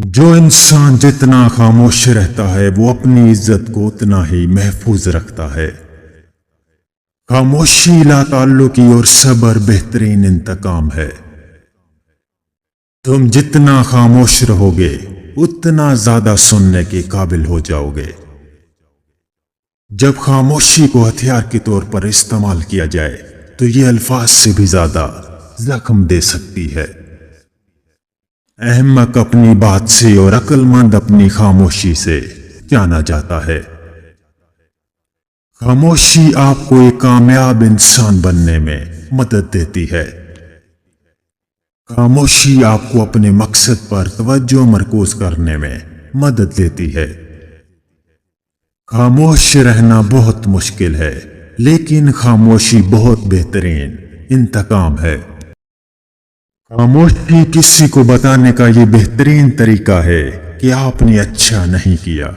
جو انسان جتنا خاموش رہتا ہے وہ اپنی عزت کو اتنا ہی محفوظ رکھتا ہے۔ خاموشی لا تعلقی اور صبر بہترین انتقام ہے۔ تم جتنا خاموش رہو گے اتنا زیادہ سننے کے قابل ہو جاؤ گے۔ جب خاموشی کو ہتھیار کے طور پر استعمال کیا جائے تو یہ الفاظ سے بھی زیادہ زخم دے سکتی ہے۔ احمق اپنی بات سے اور عقل مند اپنی خاموشی سے جانا جاتا ہے۔ خاموشی آپ کو ایک کامیاب انسان بننے میں مدد دیتی ہے۔ خاموشی آپ کو اپنے مقصد پر توجہ مرکوز کرنے میں مدد دیتی ہے۔ خاموش رہنا بہت مشکل ہے، لیکن خاموشی بہت بہترین انتقام ہے۔ خاموشی کسی کو بتانے کا یہ بہترین طریقہ ہے کہ آپ نے اچھا نہیں کیا۔